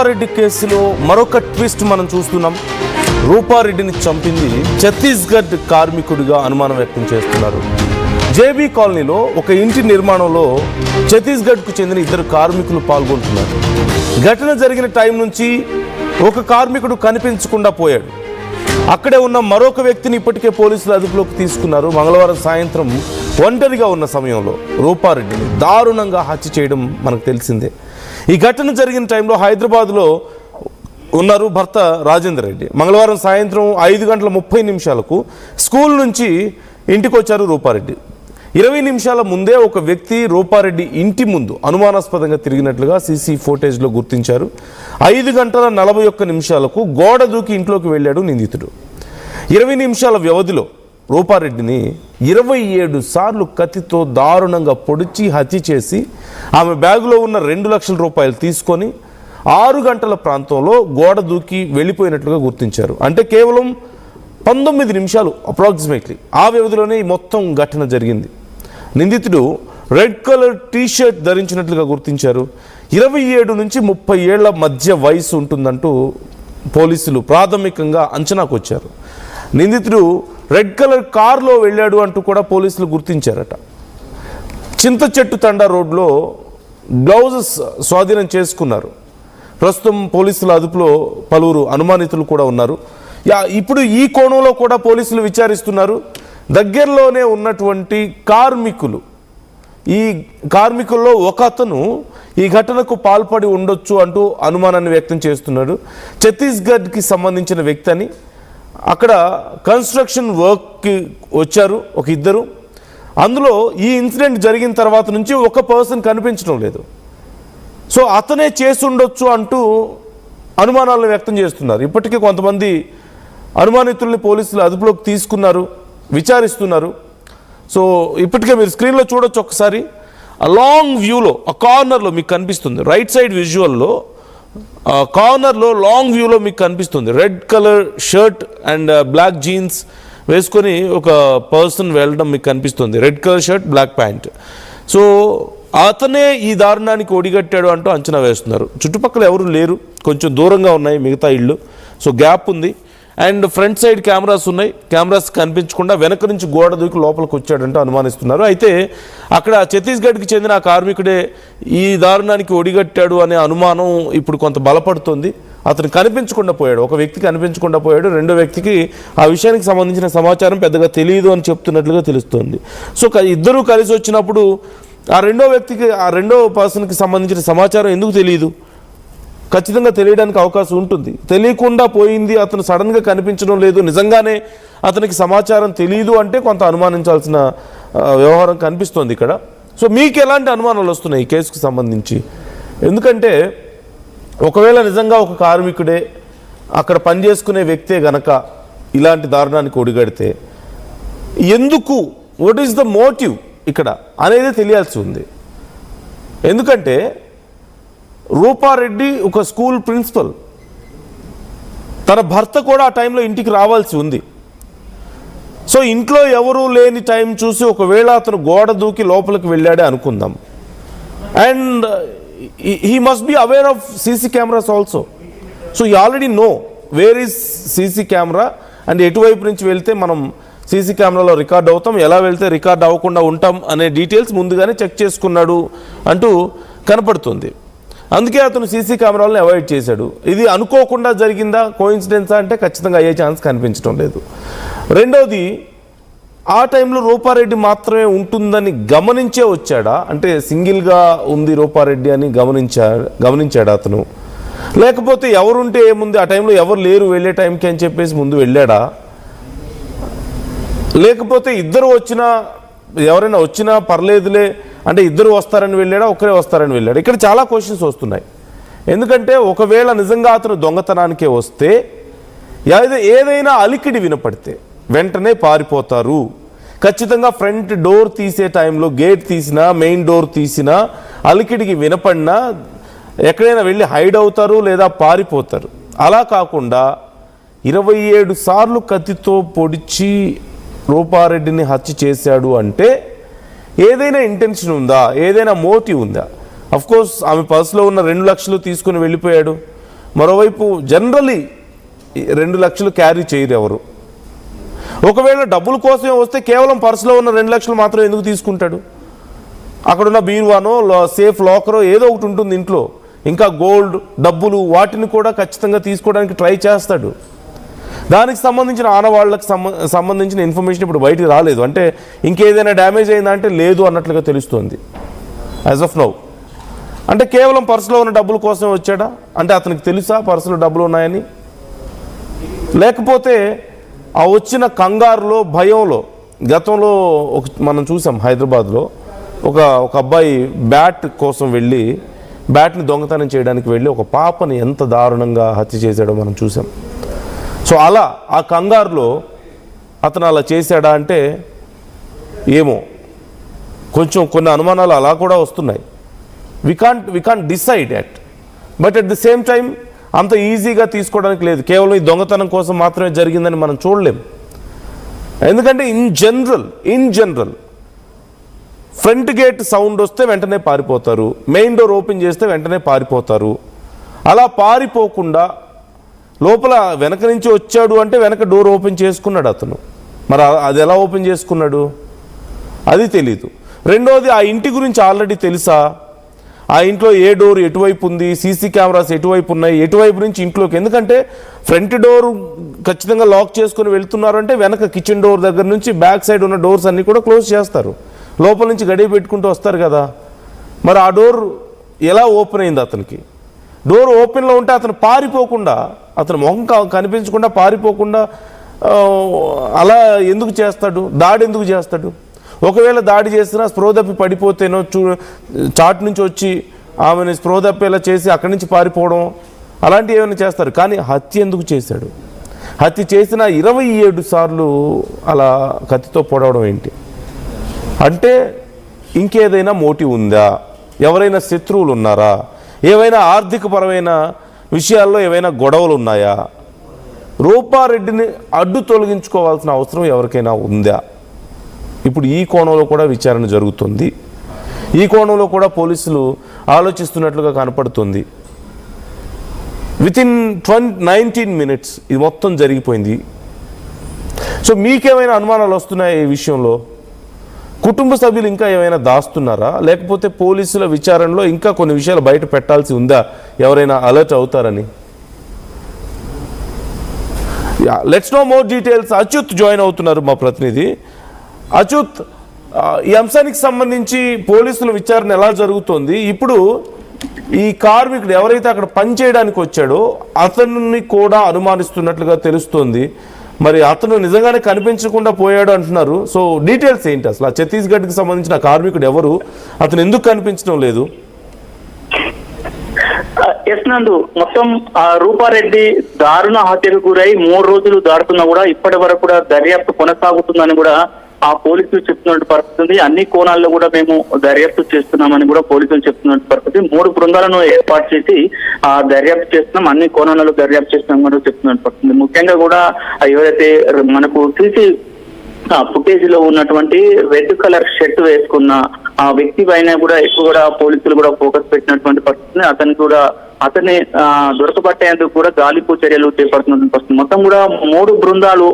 రూపారెడ్డి కేసులో మరొక ట్విస్ట్ మనం చూస్తున్నాం. రూపారెడ్డిని చంపింది ఛత్తీస్గఢ్ కార్మికుడిగా అనుమానం వ్యక్తం చేస్తున్నారు. జేబీ కాలనీలో ఒక ఇంటి నిర్మాణంలో ఛత్తీస్గఢ్కు చెందిన 2 కార్మికులు పాల్గొంటున్నారు. ఘటన జరిగిన టైం నుంచి ఒక కార్మికుడు కనిపించకుండా పోయాడు. అక్కడే ఉన్న మరొక వ్యక్తిని ఇప్పటికే పోలీసులు అదుపులోకి తీసుకున్నారు. మంగళవారం సాయంత్రం ఒంటరిగా ఉన్న సమయంలో రూపారెడ్డిని దారుణంగా హత్య చేయడం మనకు తెలిసిందే. ఈ ఘటన జరిగిన టైంలో హైదరాబాద్లో ఉన్నారు భర్త రాజేందర్ రెడ్డి. మంగళవారం సాయంత్రం 5:30 స్కూల్ నుంచి ఇంటికి వచ్చారు రూపారెడ్డి. 20 నిమిషాల ముందే ఒక వ్యక్తి రూపారెడ్డి ఇంటి ముందు అనుమానాస్పదంగా తిరిగినట్లుగా సీసీ ఫోటేజ్లో గుర్తించారు. 5:41 గోడ దూకి ఇంట్లోకి వెళ్ళాడు నిందితుడు. 20 నిమిషాల వ్యవధిలో రూపారెడ్డిని 27 సార్లు కత్తితో దారుణంగా పొడిచి హత్య చేసి ఆమె బ్యాగులో ఉన్న 2 లక్షల రూపాయలు తీసుకొని 6 గంటల ప్రాంతంలో గోడ దూకి వెళ్ళిపోయినట్లుగా గుర్తించారు. అంటే కేవలం 19 నిమిషాలు అప్రాక్సిమేట్లీ ఆ వ్యవధిలోనే ఈ మొత్తం ఘటన జరిగింది. నిందితుడు రెడ్ కలర్ టీషర్ట్ ధరించినట్లుగా గుర్తించారు. 27 నుంచి 30 ఏళ్ల మధ్య వయసు ఉంటుందంటూ పోలీసులు ప్రాథమికంగా అంచనాకు వచ్చారు. నిందితుడు రెడ్ కలర్ కారులో వెళ్ళాడు అంటూ కూడా పోలీసులు గుర్తించారట. చింత చెట్టు తండా రోడ్లో గ్లౌజెస్ స్వాధీనం చేసుకున్నారు. ప్రస్తుతం పోలీసుల అదుపులో పలువురు అనుమానితులు కూడా ఉన్నారు. ఇప్పుడు ఈ కోణంలో కూడా పోలీసులు విచారిస్తున్నారు. దగ్గరలోనే ఉన్నటువంటి కార్మికులు, ఈ కార్మికుల్లో ఒక అతను ఈ ఘటనకు పాల్పడి ఉండొచ్చు అంటూ అనుమానాన్ని వ్యక్తం చేస్తున్నాడు. ఛత్తీస్గఢ్కి సంబంధించిన వ్యక్తి అని. అక్కడ కన్స్ట్రక్షన్ వర్క్కి వచ్చారు ఒక 2. అందులో ఈ ఇన్సిడెంట్ జరిగిన తర్వాత నుంచి ఒక పర్సన్ కనిపించడం లేదు. సో అతనే చేసి ఉండొచ్చు అంటూ అనుమానాలను వ్యక్తం చేస్తున్నారు. ఇప్పటికే కొంతమంది అనుమానితుల్ని పోలీసులు అదుపులోకి తీసుకున్నారు, విచారిస్తున్నారు. సో ఇప్పటికే మీరు స్క్రీన్లో చూడొచ్చు ఒకసారి. లాంగ్ వ్యూలో ఆ కార్నర్లో మీకు కనిపిస్తుంది, రైట్ సైడ్ విజువల్లో కార్నర్లో లాంగ్ వ్యూలో మీకు కనిపిస్తుంది red colour shirt and black jeans వేసుకొని ఒక పర్సన్ వెళ్ళడం మీకు కనిపిస్తుంది. Red colour shirt, black pant. So అతనే ఈ దారుణానికి ఒడిగట్టాడు అంటూ అంచనా వేస్తున్నారు. చుట్టుపక్కల ఎవరు లేరు, కొంచెం దూరంగా ఉన్నాయి మిగతా ఇళ్ళు. సో గ్యాప్ ఉంది. అండ్ ఫ్రంట్ సైడ్ కెమెరాస్ ఉన్నాయి. కెమెరాస్ కనిపించకుండా వెనక నుంచి గోడ దూకి లోపలికి వచ్చాడంటూ అనుమానిస్తున్నారు. అయితే అక్కడ ఛత్తీస్గఢ్కి చెందిన ఆ కార్మికుడే ఈ దారుణానికి ఒడిగట్టాడు అనే అనుమానం ఇప్పుడు కొంత బలపడుతుంది. అతను కనిపించకుండా పోయాడు, ఒక వ్యక్తి కనిపించకుండా పోయాడు. రెండో వ్యక్తికి ఆ విషయానికి సంబంధించిన సమాచారం పెద్దగా తెలియదు అని చెప్తున్నట్లుగా తెలుస్తుంది. సో ఇద్దరూ కలిసి వచ్చినప్పుడు ఆ రెండో పర్సన్కి సంబంధించిన సమాచారం ఎందుకు తెలియదు? ఖచ్చితంగా తెలియడానికి అవకాశం ఉంటుంది. తెలియకుండా పోయింది, అతను సడన్గా కనిపించడం లేదు, నిజంగానే అతనికి సమాచారం తెలియదు అంటే కొంత అనుమానించాల్సిన వ్యవహారం కనిపిస్తోంది ఇక్కడ. సో మీకు ఎలాంటి అనుమానాలు వస్తున్నాయి ఈ కేసుకు సంబంధించి? ఎందుకంటే ఒకవేళ నిజంగా ఒక కార్మికుడే, అక్కడ పనిచేసుకునే వ్యక్తే గనక ఇలాంటి దారుణానికి ఒడిగడితే ఎందుకు, వాట్ ఈస్ ద మోటివ్ ఇక్కడ అనేది తెలియాల్సి ఉంది. ఎందుకంటే రూపారెడ్డి ఒక స్కూల్ ప్రిన్సిపల్, తన భర్త కూడా ఆ టైంలో ఇంటికి రావాల్సి ఉంది. సో ఇంట్లో ఎవరూ లేని టైం చూసి ఒకవేళ అతను గోడ దూకి లోపలికి వెళ్ళాడే అనుకుందాం. And he must be aware of CC cameras also. So you already know where is CC camera and ఎటువైపు నుంచి వెళ్తే మనం సీసీ కెమెరాలో రికార్డ్ అవుతాం, ఎలా వెళ్తే రికార్డ్ అవ్వకుండా ఉంటాం అనే డీటెయిల్స్ ముందుగానే చెక్ చేసుకున్నాడు అంటూ కనపడుతుంది. అందుకే అతను సీసీ కెమెరాలను అవాయిడ్ చేశాడు. ఇది అనుకోకుండా జరిగిందా, కోఇన్సిడెన్సా అంటే ఖచ్చితంగా అయ్యే ఛాన్స్ కనిపించడం లేదు. రెండవది, ఆ టైంలో రూపారెడ్డి మాత్రమే ఉంటుందని గమనించే వచ్చాడా? అంటే సింగిల్గా ఉంది రూపారెడ్డి అని గమనించాడా అతను? లేకపోతే ఎవరుంటే ఏముంది, ఆ టైంలో ఎవరు లేరు వెళ్ళే టైంకి అని చెప్పేసి ముందు వెళ్ళాడా? లేకపోతే ఎవరైనా వచ్చినా పర్లేదులే అంటే ఇద్దరు వస్తారని వెళ్ళాడా, ఒకరే వస్తారని వెళ్ళాడా? ఇక్కడ చాలా క్వశ్చన్స్ వస్తున్నాయి. ఎందుకంటే ఒకవేళ నిజంగా అతను దొంగతనానికే వస్తే ఏదైనా అలికిడి వినపడితే వెంటనే పారిపోతారు. ఖచ్చితంగా ఫ్రంట్ డోర్ తీసే టైంలో గేట్ తీసినా, మెయిన్ డోర్ తీసినా, అలికిడికి వినపడినా ఎక్కడైనా వెళ్ళి హైడ్ అవుతారు లేదా పారిపోతారు. అలా కాకుండా 27 సార్లు కత్తితో పొడిచి రూపారెడ్డిని హత్య చేశాడు అంటే ఏదైనా ఇంటెన్షన్ ఉందా, ఏదైనా మోటివ్ ఉందా? అఫ్కోర్స్ ఆమె పర్సులో ఉన్న 2 లక్షలు తీసుకుని వెళ్ళిపోయాడు. మరోవైపు జనరలీ 2 లక్షలు క్యారీ చేయరు ఎవరు. ఒకవేళ డబ్బుల కోసమే వస్తే కేవలం పర్సులో ఉన్న 2 లక్షలు మాత్రం ఎందుకు తీసుకుంటాడు? అక్కడున్న బీరువానో సేఫ్ లాకరో ఏదో ఒకటి ఉంటుంది ఇంట్లో, ఇంకా గోల్డ్ డబ్బులు వాటిని కూడా ఖచ్చితంగా తీసుకోవడానికి ట్రై చేస్తాడు. దానికి సంబంధించిన ఆనవాళ్ళకి సంబంధించిన ఇన్ఫర్మేషన్ ఇప్పుడు బయటికి రాలేదు. అంటే ఇంకేదైనా డ్యామేజ్ అయిందా అంటే లేదు అన్నట్లుగా తెలుస్తోంది యాజ్ ఆఫ్ నౌ. అంటే కేవలం పర్సులో ఉన్న డబ్బుల కోసం వచ్చాడా? అంటే అతనికి తెలుసా పర్సులో డబ్బులు ఉన్నాయని? లేకపోతే ఆ వచ్చిన కంగారులో భయంలో, గతంలో మనం చూసాం హైదరాబాద్లో ఒక అబ్బాయి బ్యాట్ కోసం వెళ్ళి బ్యాట్ని దొంగతనం చేయడానికి వెళ్ళి ఒక పాపని ఎంత దారుణంగా హత్య చేశాడో మనం చూసాం. సో అలా ఆ కంగారులో అతను అలా చేశాడా అంటే ఏమో, కొంచెం కొన్ని అనుమానాలు అలా కూడా వస్తున్నాయి. We can't decide yet, but at the same time అంత ఈజీగా తీసుకోవడానికి లేదు. కేవలం ఈ దొంగతనం కోసం మాత్రమే జరిగిందని మనం చూడలేం. ఎందుకంటే in general front gate sound వస్తే వెంటనే పారిపోతారు, మెయిన్ డోర్ ఓపెన్ చేస్తే వెంటనే పారిపోతారు. అలా పారిపోకుండా లోపల వెనక నుంచి వచ్చాడు అంటే వెనక డోర్ ఓపెన్ చేసుకున్నాడు అతను. మరి అది ఎలా ఓపెన్ చేసుకున్నాడు అది తెలీదు. రెండోది, ఆ ఇంటి గురించి ఆల్రెడీ తెలుసా? ఆ ఇంట్లో ఏ డోర్ ఎటువైపు ఉంది, సీసీ కెమెరాస్ ఎటువైపు ఉన్నాయి, ఎటువైపు నుంచి ఇంట్లోకి. ఎందుకంటే ఫ్రంట్ డోర్ ఖచ్చితంగా లాక్ చేసుకుని వెళ్తున్నారు అంటే వెనక కిచెన్ డోర్ దగ్గర నుంచి బ్యాక్ సైడ్ ఉన్న డోర్స్ అన్నీ కూడా క్లోజ్ చేస్తారు, లోపల నుంచి గడియ పెట్టుకుంటూ వస్తారు కదా. మరి ఆ డోర్ ఎలా ఓపెన్ అయింది అతనికి? డోర్ ఓపెన్లో ఉంటే అతను పారిపోకుండా, అతను మొహం కనిపించకుండా పారిపోకుండా అలా ఎందుకు చేస్తాడు? దాడి ఎందుకు చేస్తాడు? ఒకవేళ దాడి చేసినా స్పృహ తప్పి పడిపోతేనో చాటు నుంచి వచ్చి ఆమెను స్పృహ తప్పేలా చేసి అక్కడి నుంచి పారిపోవడం అలాంటివి ఏమైనా చేస్తారు. కానీ హత్య ఎందుకు చేశాడు? హత్య చేసిన 27 సార్లు అలా కత్తితో పొడవడం ఏంటి? అంటే ఇంకేదైనా మోటివ్ ఉందా? ఎవరైనా శత్రువులు ఉన్నారా? ఏవైనా ఆర్థికపరమైన విషయాల్లో ఏవైనా గొడవలు ఉన్నాయా? రూపారెడ్డిని అడ్డు తొలగించుకోవాల్సిన అవసరం ఎవరికైనా ఉందా? ఇప్పుడు ఈ కోణంలో కూడా విచారణ జరుగుతుంది. ఈ కోణంలో కూడా పోలీసులు ఆలోచిస్తున్నట్లుగా కనపడుతుంది. వితిన్ 19 minutes ఇది మొత్తం జరిగిపోయింది. సో మీకేమైనా అనుమానాలు వస్తున్నాయా ఈ విషయంలో? కుటుంబ సభ్యులు ఇంకా ఏమైనా దాస్తున్నారా? లేకపోతే పోలీసుల విచారణలో ఇంకా కొన్ని విషయాలు బయట పెట్టాల్సి ఉందా? ఎవరైనా అలర్ట్ అవుతారని? Let's know more details. Achyut join అవుతున్నారు, మా ప్రతినిధి. అచ్యుత్, ఈ అంశానికి సంబంధించి పోలీసుల విచారణ ఎలా జరుగుతోంది? ఇప్పుడు ఈ కార్మికుడు ఎవరైతే అక్కడ పనిచేయడానికి వచ్చాడో అతన్ని కూడా అనుమానిస్తున్నట్లుగా తెలుస్తోంది. మరి అతను నిజంగానే కనిపించకుండా పోయాడు అంటున్నారు. సో డీటెయిల్స్ ఏంటి అసలు? ఛత్తీస్గఢ్కి సంబంధించిన కార్మికుడు ఎవరు? అతను ఎందుకు కనిపించడం లేదు? ఎస్ నందు, మొత్తం రూపారెడ్డి దారుణ హత్యకు గురై 3 రోజులు దాడుతున్నా కూడా ఇప్పటి వరకు కూడా దర్యాప్తు కొనసాగుతుందని కూడా ఆ పోలీసులు చెప్తున్నట్టు పరిస్థితి. అన్ని కోణాల్లో కూడా మేము దర్యాప్తు చేస్తున్నామని కూడా పోలీసులు చెప్తున్నట్టు పరిస్థితి. 3 బృందాలను ఏర్పాటు చేసి దర్యాప్తు చేస్తున్నాం, అన్ని కోణాలలో దర్యాప్తు చేస్తున్నాం కూడా చెప్తున్నట్టు పరిస్థితి. ముఖ్యంగా కూడా ఎవరైతే మనకు సీసీ ఫుటేజ్ లో ఉన్నటువంటి రెడ్ కలర్ షర్ట్ వేసుకున్న ఆ వ్యక్తి పైన కూడా ఎక్కువ కూడా పోలీసులు కూడా ఫోకస్ పెట్టినటువంటి పరిస్థితి. అతన్ని దొరకబట్టేందుకు కూడా గాలింపు చర్యలు చేపడుతున్న పరిస్థితి. మొత్తం కూడా 3 బృందాలు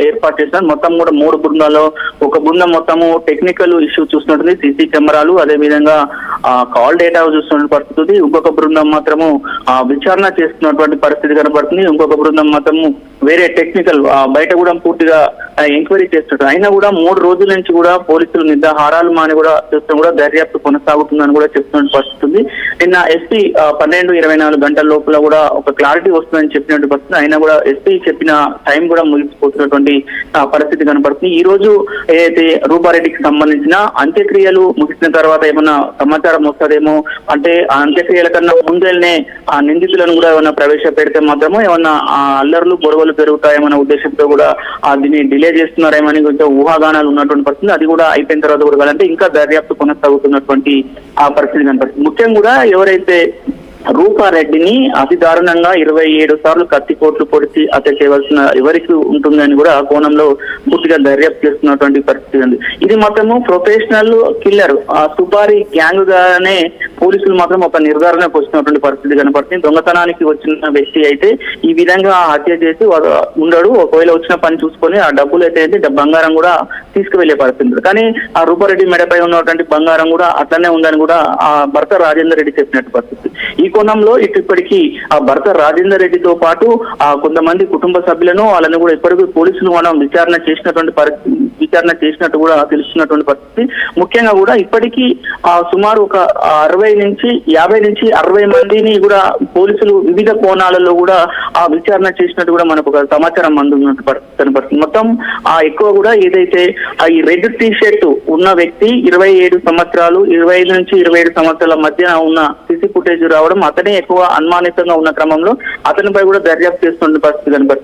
ఏర్పాటు చేశారు. మొత్తం కూడా 3 బృందాల్లో ఒక బృందం మొత్తము టెక్నికల్ ఇష్యూ చూస్తున్నట్టుంది, సీసీ కెమెరాలు, అదే విధంగా కాల్ డేటా చూస్తున్న పరిస్థితి. ఇంకొక బృందం మాత్రము విచారణ చేస్తున్నటువంటి పరిస్థితి కనబడుతుంది. ఇంకొక బృందం మాత్రము వేరే టెక్నికల్ బయట కూడా పూర్తిగా ఎంక్వైరీ చేస్తున్నారు. అయినా కూడా 3 రోజుల నుంచి కూడా పోలీసులు నిద్రాహారాలు మాని కూడా చూస్తున్నా కూడా దర్యాప్తు కొనసాగుతుందని కూడా చెప్తున్న పరిస్థితి ఉంది. నిన్న ఎస్పీ 12-24 గంటల లోపల కూడా ఒక క్లారిటీ వస్తుందని చెప్పినట్టు పరిస్థితి. అయినా కూడా ఎస్పీ చెప్పిన టైం కూడా ముగిసిపోతున్నటువంటి పరిస్థితి కనపడుతుంది. ఈ రోజు ఏదైతే రూపారెడ్డికి సంబంధించిన అంత్యక్రియలు ముగిసిన తర్వాత ఏమన్నా సమాచారం వస్తుందేమో, అంటే ఆ అంత్యక్రియల కన్నా ముందెల్నే ఆ నిందితులను కూడా ఏమన్నా ప్రవేశపెడితే మాత్రమో ఏమన్నా అల్లర్లు గొడవలు పెరుగుతాయేమన్న ఉద్దేశంతో కూడా దీన్ని డిలే చేస్తున్నారేమని కొంచెం ఊహాగానాలు ఉన్నటువంటి పరిస్థితి. అది కూడా అయిపోయిన తర్వాత కూడా అంటే ఇంకా దర్యాప్తు కొనసాగుతున్నటువంటి ఆ పరిస్థితి కనపడుతుంది. ముఖ్యంగా కూడా ఎవరైతే రూపారెడ్డిని అతి దారుణంగా 27 సార్లు కత్తిపోట్లు పొడిచి హత్య చేయవలసిన ఎవరికి ఉంటుందని కూడా ఆ కోణంలో పూర్తిగా దర్యాప్తు చేస్తున్నటువంటి పరిస్థితి ఉంది. ఇది మాత్రము ప్రొఫెషనల్ కిల్లర్, ఆ సుపారీ గ్యాంగ్ గానే పోలీసులు మాత్రం ఒక నిర్ధారణకు వచ్చినటువంటి పరిస్థితి కనపడుతుంది. దొంగతనానికి వచ్చిన వ్యక్తి అయితే ఈ విధంగా హత్య చేసి ఉండడు, ఒకవేళ వచ్చిన పని చూసుకొని ఆ డబ్బులు అయితే బంగారం కూడా తీసుకువెళ్లే పరిస్థితి. కానీ ఆ రూపారెడ్డి మెడపై ఉన్నటువంటి బంగారం కూడా అట్లనే ఉందని కూడా ఆ భర్త రాజేందర్ రెడ్డి చెప్పినట్టు పరిస్థితి. ఈ కోణంలో ఇప్పటికీ ఆ భర్త రాజేందర్ రెడ్డితో పాటు ఆ కొంతమంది కుటుంబ సభ్యులను వాళ్ళని కూడా ఇప్పటికీ పోలీసులు మనం విచారణ చేసినట్టు కూడా తెలుస్తున్నటువంటి పరిస్థితి. ముఖ్యంగా కూడా ఇప్పటికీ సుమారు ఒక 50 నుంచి 60 మందిని కూడా పోలీసులు వివిధ కోణాలలో కూడా ఆ విచారణ చేసినట్టు కూడా మనకు ఒక సమాచారం అందుతున్నట్టు కనపడుతుంది. మొత్తం ఎక్కువ కూడా ఏదైతే ఈ రెడ్ టీ షర్ట్ ఉన్న వ్యక్తి 27 సంవత్సరాలు 25 నుంచి 27 సంవత్సరాల మధ్య ఉన్న సీసీ ఫుటేజ్ రావడం, అతనే ఎక్కువ అనుమానితంగా ఉన్న క్రమంలో అతనిపై కూడా దర్యాప్తు చేస్తున్న పరిస్థితి కనబడుతుంది.